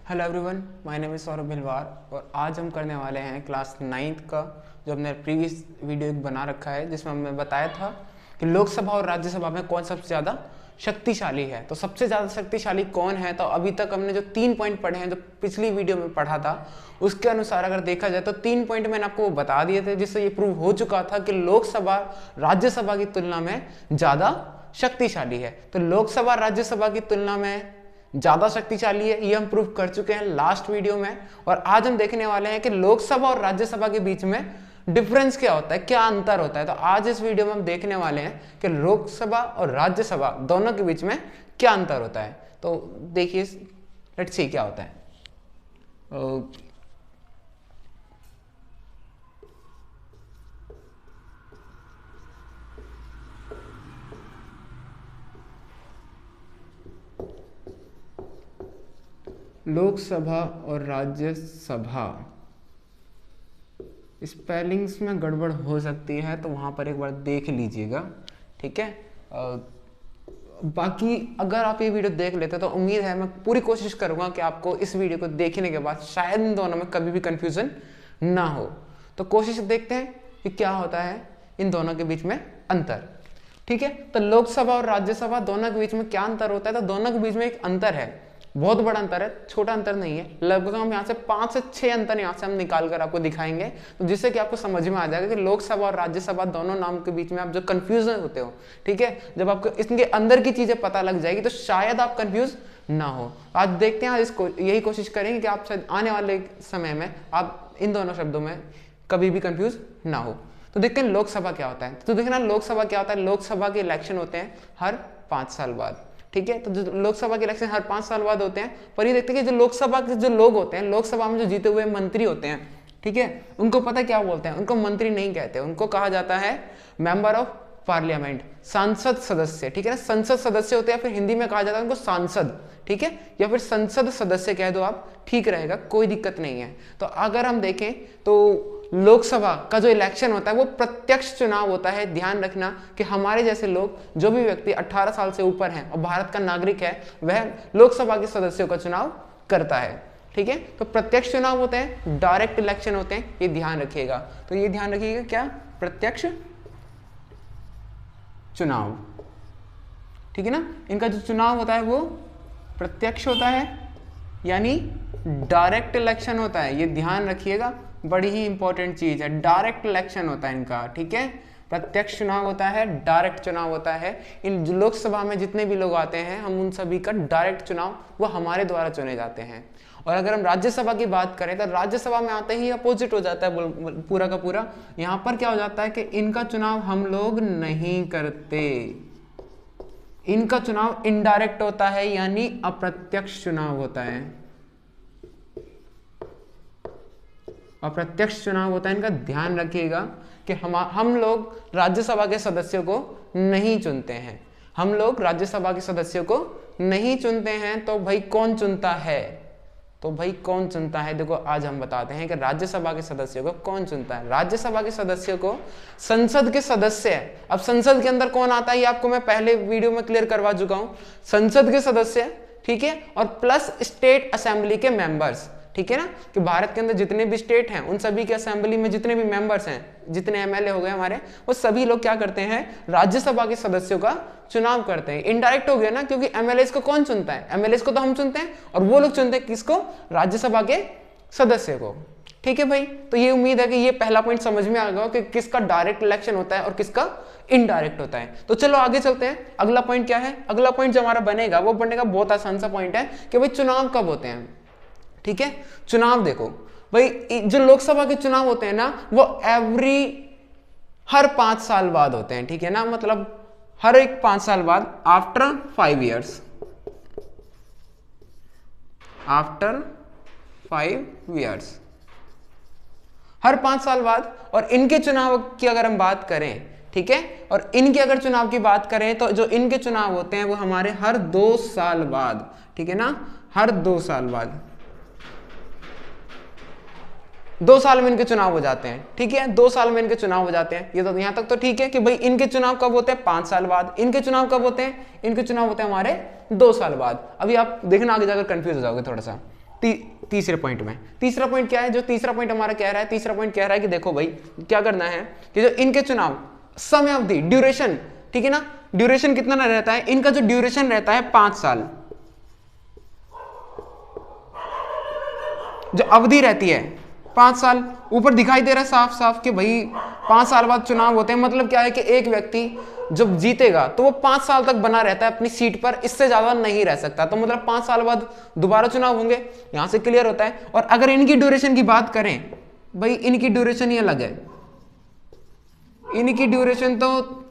Hello everyone, my name is Saurabh Bhilwar और आज हम करने वाले हैं क्लास 9th का जो हमने प्रीवियस वीडियो एक बना रखा है जिसमें हमने बताया था कि लोकसभा और राज्यसभा में कौन सबसे ज़्यादा शक्तिशाली है। तो सबसे ज़्यादा शक्तिशाली कौन है, तो अभी तक हमने जो 3 पॉइंट पढ़े हैं जो पिछली वीडियो में पढ़ा था उसके अनुसार अगर देखा जाए तो 3 पॉइंट मैंने आपको बता दिए थे जिससे ये प्रूव हो चुका था कि लोकसभा राज्यसभा की तुलना में ज़्यादा शक्तिशाली है। तो लोकसभा राज्यसभा की तुलना में ज्यादा शक्तिशाली है, ये हम प्रूफ कर चुके हैं लास्ट वीडियो में। और आज हम देखने वाले हैं कि लोकसभा और राज्यसभा के बीच में डिफरेंस क्या होता है, क्या अंतर होता है। तो आज इस वीडियो में हम देखने वाले हैं कि लोकसभा और राज्यसभा दोनों के बीच में क्या अंतर होता है। तो देखिए, लेट्स सी क्या होता है। लोकसभा और राज्यसभा स्पेलिंग्स में गड़बड़ हो सकती है तो वहाँ पर एक बार देख लीजिएगा, ठीक है। बाकी अगर आप ये वीडियो देख लेते तो उम्मीद है, मैं पूरी कोशिश करूँगा कि आपको इस वीडियो को देखने के बाद शायद इन दोनों में कभी भी कन्फ्यूज़न ना हो। तो कोशिश देखते हैं कि क्या होता है इन दोनों के बीच में अंतर, ठीक है। तो लोकसभा और राज्यसभा दोनों के बीच में क्या अंतर होता है, तो दोनों के बीच में एक अंतर है, बहुत बड़ा अंतर है, छोटा अंतर नहीं है। लगभग हम यहाँ से 5 से 6 अंतर यहाँ से हम निकाल कर आपको दिखाएंगे, तो जिससे कि आपको समझ में आ जाएगा कि लोकसभा और राज्यसभा दोनों नाम के बीच में आप जो कंफ्यूजन होते हो, ठीक है, जब आपको इसके अंदर की चीजें पता लग जाएगी तो शायद आप कंफ्यूज ना हो। आज देखते हैं, आज इसको यही कोशिश करेंगे कि आप शायद आने वाले समय में आप इन दोनों शब्दों में कभी भी कंफ्यूज ना हो। तो देखते हैं लोकसभा क्या होता है। तो देखना लोकसभा क्या होता है, लोकसभा के इलेक्शन होते हैं हर 5 साल बाद, ठीक है। तो जो लोकसभा के इलेक्शन हर 5 साल बाद होते हैं, पर ये देखते हैं कि जो लोकसभा के जो लोग होते हैं, लोकसभा में जो जीते हुए मंत्री होते हैं, ठीक है, उनको पता क्या बोलते हैं, उनको मंत्री नहीं कहते, उनको कहा जाता है मेंबर ऑफ पार्लियामेंट, सांसद सदस्य, ठीक है ना। संसद सदस्य होते हैं, फिर हिंदी में कहा जाता है उनको सांसद, ठीक है, या फिर संसद सदस्य कह दो आप, ठीक रहेगा, कोई दिक्कत नहीं है। तो अगर हम देखें तो लोकसभा का जो इलेक्शन होता है वो प्रत्यक्ष चुनाव होता है। ध्यान रखना कि हमारे जैसे लोग, जो भी व्यक्ति 18 साल से ऊपर है और भारत का नागरिक है, वह लोकसभा के सदस्यों का चुनाव करता है, ठीक है। तो प्रत्यक्ष चुनाव होते हैं, डायरेक्ट इलेक्शन होते हैं, ये ध्यान रखिएगा। तो ये ध्यान रखिएगा क्या, प्रत्यक्ष चुनाव, ठीक है ना। इनका जो चुनाव होता है वो प्रत्यक्ष होता है, यानी डायरेक्ट इलेक्शन होता है, ये ध्यान रखिएगा, बड़ी ही इंपॉर्टेंट चीज है। डायरेक्ट इलेक्शन होता है इनका, ठीक है। प्रत्यक्ष चुनाव होता है, डायरेक्ट चुनाव होता है। इन लोकसभा में जितने भी लोग आते हैं, हम उन सभी का डायरेक्ट चुनाव वो हमारे द्वारा चुने जाते हैं। और अगर हम राज्यसभा की बात करें तो राज्यसभा में आते ही अपोजिट हो जाता है पूरा का पूरा। यहाँ पर क्या हो जाता है कि इनका चुनाव हम लोग नहीं करते, इनका चुनाव इनडायरेक्ट होता है, यानी अप्रत्यक्ष चुनाव होता है। अप्रत्यक्ष चुनाव होता है इनका, ध्यान रखिएगा कि हम लोग राज्यसभा के सदस्यों को नहीं चुनते हैं, हम लोग राज्यसभा के सदस्यों को नहीं चुनते हैं। तो भाई कौन चुनता है, तो भाई कौन चुनता है, देखो आज हम बताते हैं कि राज्यसभा के सदस्यों को कौन चुनता है। राज्यसभा के सदस्यों को संसद के सदस्य, अब संसद के अंदर कौन आता है ये आपको मैं पहले वीडियो में क्लियर करवा चुका हूं। संसद के सदस्य, ठीक है, और प्लस स्टेट असेंबली के मेंबर्स, ठीक है ना, कि भारत के अंदर जितने भी स्टेट हैं उन सभी के असेंबली में जितने भी मेंबर्स हैं, जितने एमएलए हो गए हमारे, वो सभी लोग क्या करते हैं, राज्यसभा के सदस्यों का चुनाव करते हैं। इनडायरेक्ट हो गया ना, क्योंकि एमएलए को कौन चुनता है, एमएलए को तो हम चुनते हैं और वो लोग चुनते हैं किसको, राज्यसभा के सदस्य को, ठीक है भाई। तो ये उम्मीद है कि ये पहला पॉइंट समझ में आ गया कि किसका डायरेक्ट इलेक्शन होता है और किसका इनडायरेक्ट होता है। तो चलो आगे चलते हैं, अगला पॉइंट क्या है। अगला पॉइंट जो हमारा बनेगा वो बनेगा बहुत आसान सा पॉइंट है कि भाई चुनाव कब होते हैं, ठीक है। चुनाव देखो भाई, जो लोकसभा के चुनाव होते हैं ना वो हर 5 साल बाद होते हैं, ठीक है ना, मतलब हर एक 5 साल बाद, आफ्टर 5 ईयर्स, आफ्टर 5 ईयर्स, हर 5 साल बाद। और इनके चुनाव की अगर हम बात करें, ठीक है, और इनके अगर चुनाव की बात करें तो जो इनके चुनाव होते हैं वो हमारे हर 2 साल बाद, ठीक है ना, हर 2 साल बाद, 2 साल में इनके चुनाव हो जाते हैं, ठीक है, 2 साल में इनके चुनाव हो जाते हैं। ये तो यहां तक तो ठीक है कि भाई इनके चुनाव कब होते हैं, 5 साल बाद। इनके चुनाव कब होते हैं, इनके चुनाव होते हैं हमारे 2 साल बाद। अभी आप देखना आगे जाकर कंफ्यूज हो जाओगे थोड़ा सा। तीसरे पॉइंट में। तीसरा पॉइंट क्या है, जो तीसरा पॉइंट हमारा कह रहा है, तीसरा पॉइंट कह रहा है कि देखो भाई क्या करना है कि जो इनके चुनाव समय अवधि ड्यूरेशन, ठीक है ना, ड्यूरेशन कितना ना रहता है, इनका जो ड्यूरेशन रहता है 5 साल, जो अवधि रहती है 5 साल। ऊपर दिखाई दे रहा है साफ साफ कि भाई 5 साल बाद चुनाव होते हैं, मतलब क्या है कि एक व्यक्ति जब जीतेगा तो वो 5 साल तक बना रहता है अपनी सीट पर, इससे ज्यादा नहीं रह सकता। तो मतलब 5 साल बाद दोबारा चुनाव होंगे, यहां से क्लियर होता है। और अगर इनकी ड्यूरेशन की बात करें, भाई इनकी ड्यूरेशन ही अलग है। इनकी ड्यूरेशन तो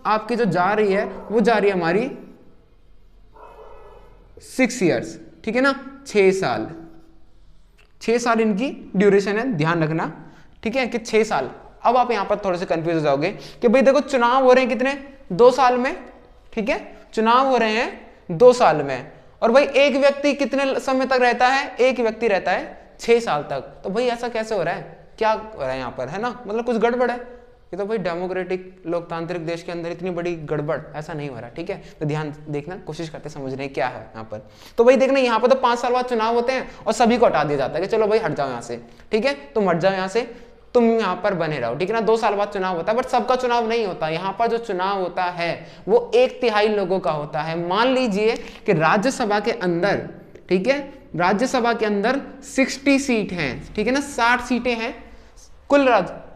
आपकी जो जा रही है वो जा रही है हमारी 6 ईयर्स, ठीक है ना, 6 साल। 6 साल इनकी ड्यूरेशन है, ध्यान रखना, ठीक है, कि 6 साल। अब आप यहां पर थोड़े से कंफ्यूज हो जाओगे कि भाई देखो चुनाव हो रहे हैं कितने, 2 साल में, ठीक है, चुनाव हो रहे हैं 2 साल में। और भाई एक व्यक्ति कितने समय तक रहता है, एक व्यक्ति रहता है 6 साल तक। तो भाई ऐसा कैसे हो रहा है, क्या हो रहा है यहाँ पर, है ना, मतलब कुछ गड़बड़ है। ये तो भाई डेमोक्रेटिक लोकतांत्रिक देश के अंदर इतनी बड़ी गड़बड़, ऐसा नहीं हो रहा, ठीक है। तो ध्यान देखना, कोशिश करते समझने क्या है यहाँ पर। तो भाई देखना यहाँ पर तो 5 साल बाद चुनाव होते हैं और सभी को हटा दिया जाता है कि चलो भाई हट जाओ यहाँ से, ठीक है, तुम हट जाओ यहाँ से, तुम यहाँ पर बने रहो, ठीक है ना। 2 साल बाद चुनाव होता है, बट सबका चुनाव नहीं होता। यहाँ पर जो चुनाव होता है वो 1/3 लोगों का होता है। मान लीजिए कि राज्यसभा के अंदर, ठीक है, राज्यसभा के अंदर 60 सीट हैं, ठीक है ना, 60 सीटें हैं कुल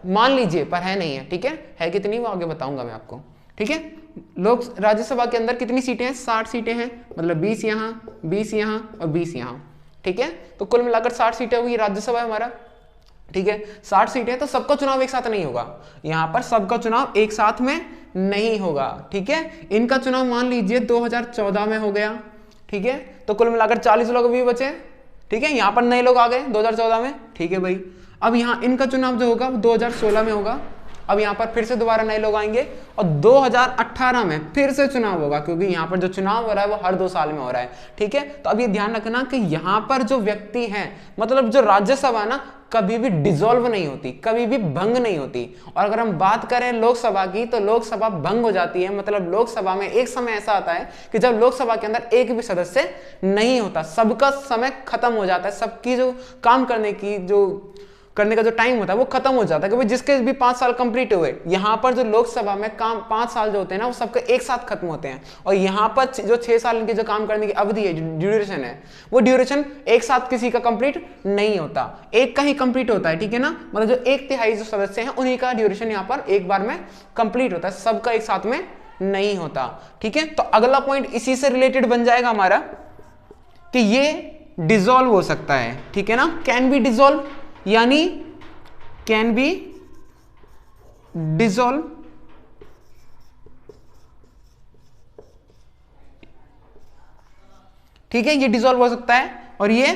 मान लीजिए, पर है नहीं है, ठीक है कितनी वो आगे बताऊंगा मैं आपको, ठीक है। लोग राज्यसभा के अंदर कितनी सीटें हैं, 60 सीटें हैं, मतलब 20 यहाँ 20 यहाँ और 20 यहाँ, ठीक है। तो कुल मिलाकर 60 सीटें होगी राज्यसभा हमारा, ठीक है। 60 सीटें, तो सबका चुनाव एक साथ नहीं होगा, यहाँ पर सबका चुनाव एक साथ में नहीं होगा, ठीक है। इनका चुनाव मान लीजिए 2014 में हो गया, ठीक है, तो कुल मिलाकर 40 लोग भी बचे, ठीक है। यहाँ पर नए लोग आ गए 2014 में, ठीक है भाई। अब यहाँ इनका चुनाव जो होगा 2016 में होगा। अब यहाँ पर फिर से दोबारा नए लोग आएंगे और 2018 में फिर से चुनाव होगा, क्योंकि यहाँ पर जो चुनाव हो रहा है वो हर 2 साल में हो रहा है, ठीक है। तो अब ये ध्यान रखना कि यहाँ पर जो व्यक्ति हैं, मतलब जो राज्यसभा ना कभी भी डिसॉल्व नहीं होती, कभी भी भंग नहीं होती। और अगर हम बात करें लोकसभा की, तो लोकसभा भंग हो जाती है। मतलब लोकसभा में एक समय ऐसा आता है कि जब लोकसभा के अंदर एक भी सदस्य नहीं होता, सबका समय खत्म हो जाता है, सबकी जो काम करने का जो टाइम होता है वो खत्म हो जाता है, क्योंकि जिसके भी 5 साल कंप्लीट हुए, यहाँ पर जो लोकसभा में काम 5 साल जो होते हैं ना वो सबके एक साथ खत्म होते हैं। और यहाँ पर जो 6 साल इनकी जो काम करने की अवधि है, ड्यूरेशन है, वो ड्यूरेशन एक साथ किसी का कंप्लीट नहीं होता, एक का ही कंप्लीट होता है, ठीक है ना। मतलब जो 1/3 जो सदस्य हैं उन्हीं का ड्यूरेशन यहाँ पर एक बार में कंप्लीट होता है, सबका एक साथ में नहीं होता, ठीक है। तो अगला पॉइंट इसी से रिलेटेड बन जाएगा हमारा कि ये डिसॉल्व हो सकता है, ठीक है ना, कैन बी डिसॉल्व, यानी कैन बी डिसॉल्व, ठीक है, ये डिसॉल्व हो सकता है। और ये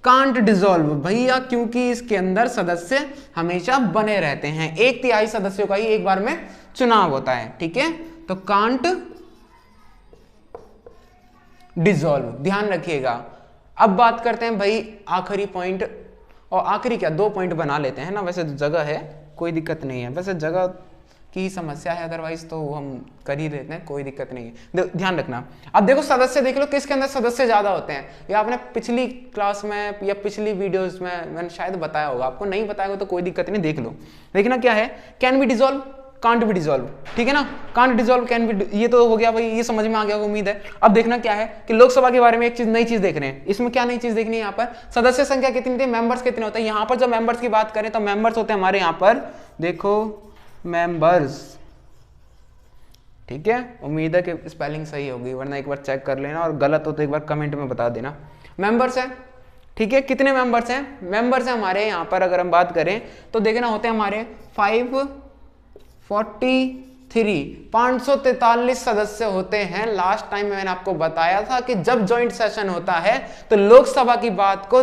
कांट डिसॉल्व भैया, क्योंकि इसके अंदर सदस्य हमेशा बने रहते हैं, 1/3 सदस्यों का ही एक बार में चुनाव होता है, ठीक है। तो कांट डिसॉल्व, ध्यान रखिएगा। अब बात करते हैं भाई आखिरी पॉइंट, और आखिरी क्या 2 पॉइंट बना लेते हैं ना, वैसे जगह है कोई दिक्कत नहीं है, वैसे जगह की समस्या है, अदरवाइज तो हम कर ही लेते हैं, कोई दिक्कत नहीं है। ध्यान रखना, अब देखो सदस्य देख लो किसके अंदर सदस्य ज्यादा होते हैं। ये आपने पिछली क्लास में या पिछली वीडियोस में मैंने शायद बताया होगा, आपको नहीं बताया होगा तो कोई दिक्कत नहीं, देख लो। देखना क्या है, can be dissolve, can't be dissolve, ठीक है ना, कांट डिसॉल्व, कैन बी, ये तो हो गया भाई, ये समझ में आ गया उम्मीद है। अब देखना क्या है कि लोकसभा के बारे में एक चीज, नई चीज देख रहे हैं। इसमें क्या नई चीज देखनी है, यहाँ पर सदस्य संख्या कितनी थी, मेंबर्स कितने होते हैं। यहाँ पर जब मेंबर्स की बात करें तो मेंबर्स होते हैं हमारे यहाँ पर, देखो मेंबर्स, ठीक है, उम्मीद है कि स्पेलिंग सही होगी, वरना एक बार चेक कर लेना, और गलत हो तो एक बार कमेंट में बता देना। मेंबर्स है, ठीक है, कितने मेंबर्स हैं, मेंबर्स हैं हमारे यहाँ पर अगर हम बात करें तो देखना होते हैं हमारे 543 सदस्य होते हैं। लास्ट टाइम मैंने आपको बताया था कि जब ज्वाइंट सेशन होता है तो लोकसभा की बात को,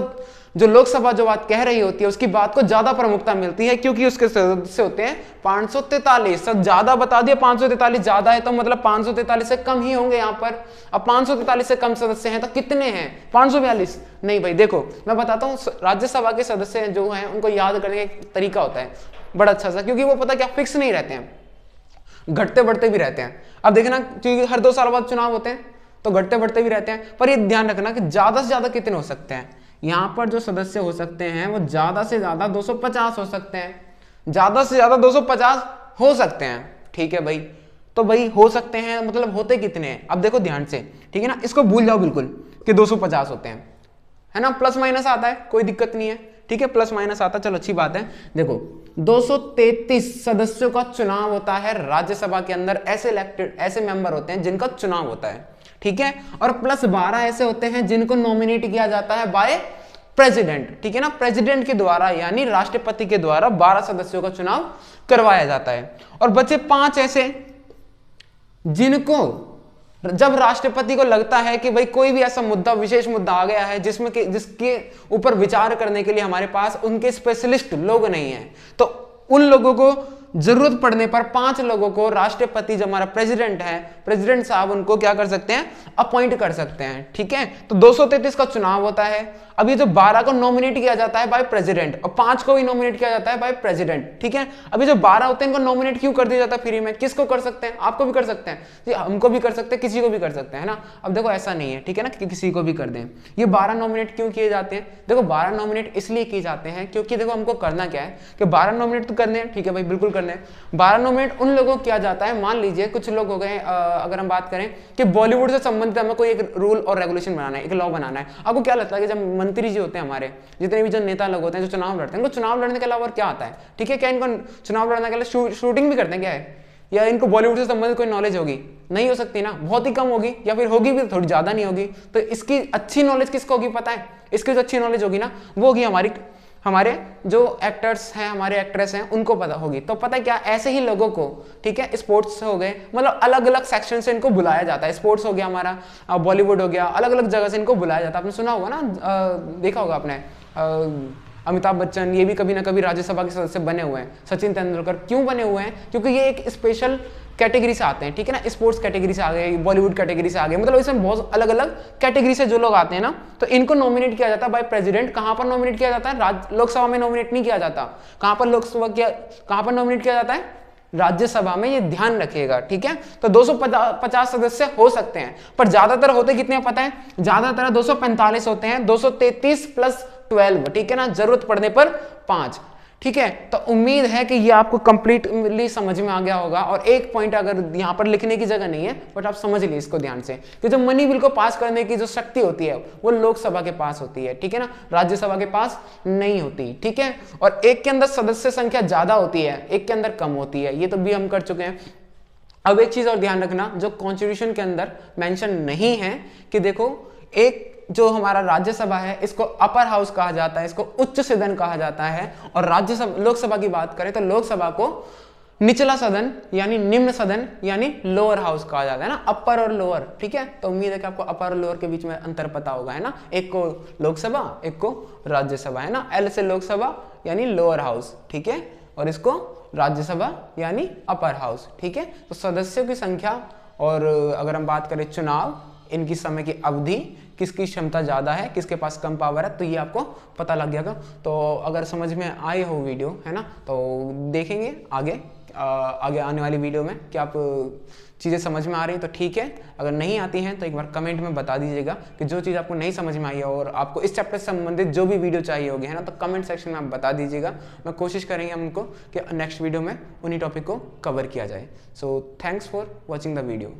जो लोकसभा जो बात कह रही होती है उसकी बात को ज्यादा प्रमुखता मिलती है, क्योंकि उसके सदस्य होते हैं 543। सब ज्यादा बता दिया, 543 ज्यादा है तो मतलब 543 से कम ही होंगे यहाँ पर। अब 543 से कम सदस्य हैं तो कितने हैं, 542 नहीं भाई। देखो मैं बताता हूँ, राज्यसभा के सदस्य जो हैं उनको याद करने का एक तरीका होता है बड़ा अच्छा सा, क्योंकि वो पता क्या फिक्स नहीं रहते हैं, घटते बढ़ते भी रहते हैं। अब देखना, क्योंकि हर 2 साल बाद चुनाव होते हैं तो घटते बढ़ते भी रहते हैं, पर ये ध्यान रखना कि ज्यादा से ज्यादा कितने हो सकते हैं, यहाँ पर जो सदस्य हो सकते हैं वो ज्यादा से ज्यादा 250 हो सकते हैं, ज्यादा से ज्यादा 250 हो सकते हैं। ठीक है भाई, तो भाई हो सकते हैं मतलब होते कितने हैं, अब देखो ध्यान से, ठीक है ना, इसको भूल जाओ बिल्कुल कि 250 होते हैं, है ना, प्लस माइनस आता है, कोई दिक्कत नहीं है, ठीक है, प्लस माइनस आता है, चलो अच्छी बात है। देखो 233 सदस्यों का चुनाव होता है राज्यसभा के अंदर, ऐसे इलेक्टेड ऐसे मेंबर होते हैं जिनका चुनाव होता है, ठीक है, और प्लस 12 ऐसे होते हैं जिनको नॉमिनेट किया जाता है बाय प्रेसिडेंट, ठीक है ना, प्रेसिडेंट के द्वारा यानी राष्ट्रपति के द्वारा 12 सदस्यों का चुनाव करवाया जाता है। और बचे 5 ऐसे जिनको जब राष्ट्रपति को लगता है कि भाई कोई भी ऐसा मुद्दा, विशेष मुद्दा आ गया है जिसके ऊपर विचार करने के लिए हमारे पास उनके स्पेशलिस्ट लोग नहीं है, तो उन लोगों को जरूरत पड़ने पर 5 लोगों को राष्ट्रपति जो हमारा प्रेसिडेंट है, प्रेसिडेंट साहब उनको क्या कर सकते हैं, अपॉइंट कर सकते हैं, ठीक है। तो 233 का चुनाव होता है। अब ये जो 12 को नॉमिनेट किया जाता है बाय प्रेसिडेंट और 5 को भी नॉमिनेट किया जाता है बाय प्रेसिडेंट, ठीक है। अभी जो 12 होते हैं इनको नॉमिनेट क्यों कर दिया जाता है फ्री में, किसको कर सकते हैं, आपको भी कर सकते हैं जी, हमको भी कर सकते हैं, किसी को भी कर सकते हैं ना। अब देखो ऐसा नहीं है, ठीक है ना, कि किसी को भी कर दें। ये 12 नॉमिनेट क्यों किए जाते हैं, देखो 12 नॉमिनेट इसलिए किए जाते हैं क्योंकि देखो हमको करना क्या है कि 12 नॉमिनेट तो करने हैं, ठीक है भाई, बिल्कुल करने हैं। 12 नॉमिनेट उन लोगों को किया जाता है, मान लीजिए कुछ लोग हो गए, अगर हम बात करें कि बॉलीवुड से संबंधित हमें कोई एक रूल और रेगुलेशन बनाना है, एक लॉ बनाना है। आपको क्या लगता है कि जब मंत्री जी होते हैं हमारे, जितने भी जो नेता लोग होते हैं जो चुनाव लड़ते हैं, इनको चुनाव लड़ने के अलावा और क्या आता है, ठीक है, क्या इनको चुनाव लड़ने के लिए शूटिंग भी करते हैं क्या है, या इनको बॉलीवुड से संबंधित कोई नॉलेज होगी, नहीं हो सकती ना, बहुत ही कम होगी, या फिर होगी भी थोड़ी ज्यादा नहीं होगी। तो इसकी अच्छी नॉलेज किसको होगी पता है, इसकी जो अच्छी नॉलेज होगी ना वो होगी हमारे जो एक्टर्स हैं, हमारे एक्ट्रेस हैं, उनको पता होगी। तो पता है क्या, ऐसे ही लोगों को, ठीक है, स्पोर्ट्स हो गए, मतलब अलग अलग सेक्शन से इनको बुलाया जाता है, स्पोर्ट्स हो गया हमारा, बॉलीवुड हो गया, अलग अलग जगह से इनको बुलाया जाता है। आपने सुना होगा ना, देखा होगा आपने, अमिताभ बच्चन ये भी कभी ना कभी राज्यसभा के सदस्य बने हुए हैं, सचिन तेंदुलकर क्यों बने हुए हैं, क्योंकि ये एक स्पेशल कैटेगरी से आते हैं, ठीक है ना, स्पोर्ट्स कैटेगरी से आ गए, बॉलीवुड कैटेगरी से आ गए, मतलब इसमें बहुत अलग अलग कैटेगरी से जो लोग आते हैं ना, तो इनको नॉमिनेट किया जाता है बाय प्रेसिडेंट। कहां पर नॉमिनेट किया जाता है, लोकसभा में नॉमिनेट नहीं किया जाता, कहां पर कहां पर नॉमिनेट किया जाता है, राज्यसभा में, ये ध्यान रखिएगा, ठीक है। तो 250 सदस्य हो सकते हैं, पर ज्यादातर होते कितने पता है, ज्यादातर 245 होते हैं, 233 प्लस 12, ठीक है ना, जरूरत पड़ने पर 5, ठीक है। तो उम्मीद है कि ये आपको कंप्लीटली समझ में आ गया होगा। और एक पॉइंट अगर यहाँ पर लिखने की जगह नहीं है, बट आप समझ लीजिए इसको ध्यान से, कि जो मनी बिल को पास करने की जो शक्ति होती है वो लोकसभा के पास होती है, ठीक है ना, राज्यसभा के पास नहीं होती, ठीक है। और एक के अंदर सदस्य संख्या ज्यादा होती है, एक के अंदर कम होती है, ये तो भी हम कर चुके हैं। अब एक चीज और ध्यान रखना, जो कॉन्स्टिट्यूशन के अंदर मेंशन नहीं है, कि देखो एक जो हमारा राज्यसभा है इसको अपर हाउस कहा जाता है, इसको उच्च सदन कहा जाता है, और राज्यसभा लोकसभा की बात करें तो लोकसभा को निचला सदन यानी निम्न सदन यानी लोअर हाउस कहा जाता है ना, अपर और लोअर, ठीक है। तो उम्मीद है कि आपको अपर और लोअर के बीच में अंतर पता होगा, है ना, एक को लोकसभा एक को राज्यसभा, है ना, एल से लोकसभा यानी लोअर हाउस, ठीक है, और इसको राज्यसभा यानी अपर हाउस, ठीक है। तो सदस्यों की संख्या और अगर हम बात करें चुनाव, इनकी समय की अवधि, किसकी क्षमता ज्यादा है, किसके पास कम पावर है, तो ये आपको पता लग गया। तो अगर समझ में आए हो वीडियो, है ना, तो देखेंगे आगे आने वाली वीडियो में कि आप चीज़ें समझ में आ रही हैं तो ठीक है, अगर नहीं आती हैं तो एक बार कमेंट में बता दीजिएगा कि जो चीज़ आपको नहीं समझ में आई है, और आपको इस चैप्टर से संबंधित जो भी वीडियो चाहिए होगी, है ना, तो कमेंट सेक्शन में आप बता दीजिएगा। मैं कोशिश करेंगे हम उनको कि नेक्स्ट वीडियो में उन्हीं टॉपिक को कवर किया जाए। So thanks for watching the video.